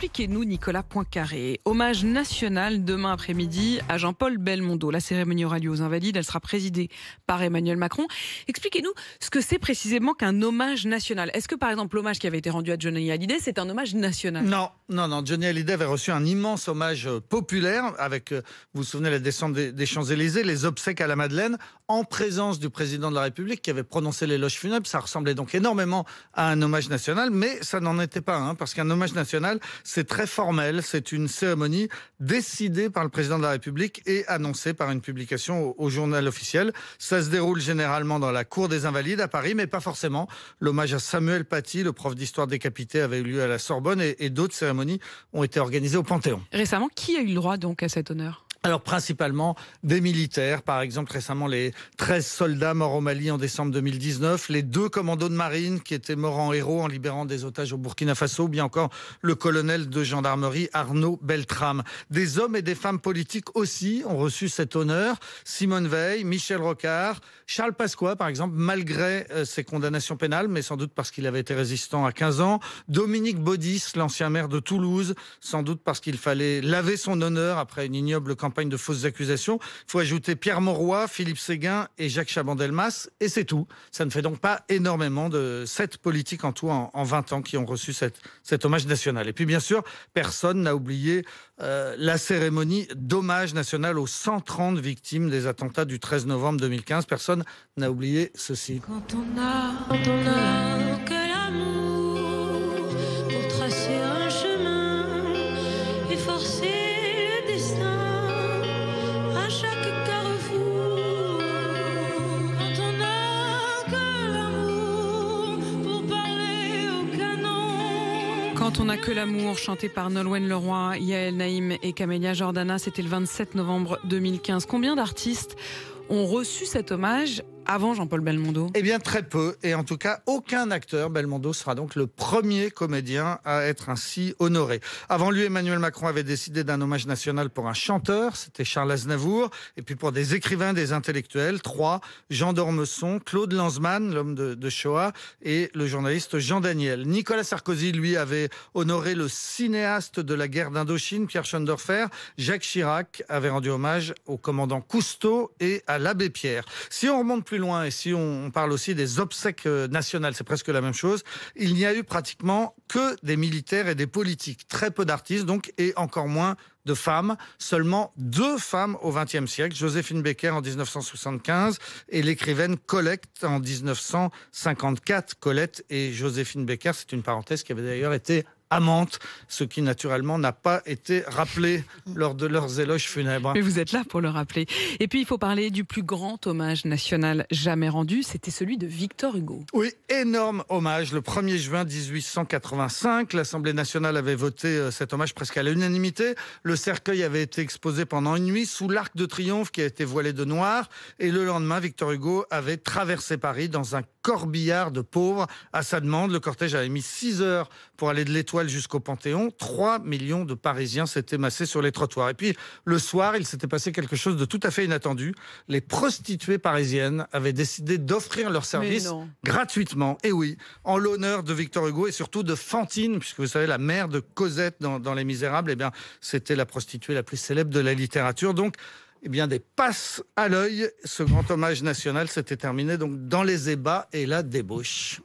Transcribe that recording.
Expliquez-nous, Nicolas Poincaré. Hommage national demain après-midi à Jean-Paul Belmondo. La cérémonie aura lieu aux Invalides. Elle sera présidée par Emmanuel Macron. Expliquez-nous ce que c'est précisément qu'un hommage national. Est-ce que, par exemple, l'hommage qui avait été rendu à Johnny Hallyday, c'est un hommage national? Non. Johnny Hallyday avait reçu un immense hommage populaire avec, vous vous souvenez, la descente des Champs-Élysées, les obsèques à la Madeleine, en présence du président de la République qui avait prononcé l'éloge funèbre. Ça ressemblait donc énormément à un hommage national, mais ça n'en était pas, parce qu'un hommage national, c'est très formel. C'est une cérémonie décidée par le président de la République et annoncée par une publication au journal officiel. Ça se déroule généralement dans la cour des Invalides à Paris, mais pas forcément. L'hommage à Samuel Paty, le prof d'histoire décapité, avait eu lieu à la Sorbonne et d'autres cérémonies ont été organisées au Panthéon. Récemment, qui a eu le droit donc à cet honneur ? Alors principalement des militaires, par exemple récemment les 13 soldats morts au Mali en décembre 2019, les 2 commandos de marine qui étaient morts en héros en libérant des otages au Burkina Faso, ou bien encore le colonel de gendarmerie Arnaud Beltrame. Des hommes et des femmes politiques aussi ont reçu cet honneur. Simone Veil, Michel Rocard, Charles Pasqua par exemple, malgré ses condamnations pénales, mais sans doute parce qu'il avait été résistant à 15 ans. Dominique Baudis, l'ancien maire de Toulouse, sans doute parce qu'il fallait laver son honneur après une ignoble campagne de fausses accusations. Il faut ajouter Pierre Mauroy, Philippe Séguin et Jacques Chaban-Delmas, et c'est tout. Ça ne fait donc pas énormément de 7 politiques en tout en 20 ans qui ont reçu cet hommage national. Et puis bien sûr, personne n'a oublié la cérémonie d'hommage national aux 130 victimes des attentats du 13 novembre 2015. Personne n'a oublié ceci. Quand on a que l'amour pour tracer un chemin et forcer le destin à chaque carrefour. Quand on a que l'amour pour parler au canon. Quand on n'a que l'amour, chanté par Nolwenn Leroy, Yael Naïm et Camélia Jordana, c'était le 27 novembre 2015. Combien d'artistes ont reçu cet hommage avant Jean-Paul Belmondo? Eh bien, très peu. Et en tout cas, aucun acteur. Belmondo sera donc le premier comédien à être ainsi honoré. Avant lui, Emmanuel Macron avait décidé d'un hommage national pour un chanteur. C'était Charles Aznavour. Et puis pour des écrivains, des intellectuels, 3. Jean d'Ormesson, Claude Lanzmann, l'homme de Shoah, et le journaliste Jean Daniel. Nicolas Sarkozy, lui, avait honoré le cinéaste de la guerre d'Indochine, Pierre Schoendoerfer. Jacques Chirac avait rendu hommage au commandant Cousteau et à l'abbé Pierre. Si on remonte plus loin, et si on parle aussi des obsèques nationales, c'est presque la même chose, il n'y a eu pratiquement que des militaires et des politiques. Très peu d'artistes, donc, et encore moins de femmes. Seulement 2 femmes au XXe siècle, Joséphine Baker en 1975 et l'écrivaine Colette en 1954. Colette et Joséphine Baker, c'est une parenthèse qui avait d'ailleurs été amante, ce qui naturellement n'a pas été rappelé lors de leurs éloges funèbres. Mais vous êtes là pour le rappeler. Et puis il faut parler du plus grand hommage national jamais rendu, c'était celui de Victor Hugo. Oui, énorme hommage. Le 1er juin 1885, l'Assemblée nationale avait voté cet hommage presque à l'unanimité. Le cercueil avait été exposé pendant une nuit sous l'Arc de Triomphe qui a été voilé de noir. Et le lendemain, Victor Hugo avait traversé Paris dans un corbillard de pauvres à sa demande. Le cortège avait mis 6 heures pour aller de l'Étoile jusqu'au Panthéon. 3 millions de Parisiens s'étaient massés sur les trottoirs. Et puis, le soir, il s'était passé quelque chose de tout à fait inattendu. Les prostituées parisiennes avaient décidé d'offrir leurs services gratuitement. Et oui, en l'honneur de Victor Hugo et surtout de Fantine, puisque vous savez, la mère de Cosette dans Les Misérables, eh bien, c'était la prostituée la plus célèbre de la littérature. Donc, eh bien, des passes à l'œil. Ce grand hommage national s'était terminé donc dans les ébats et la débauche.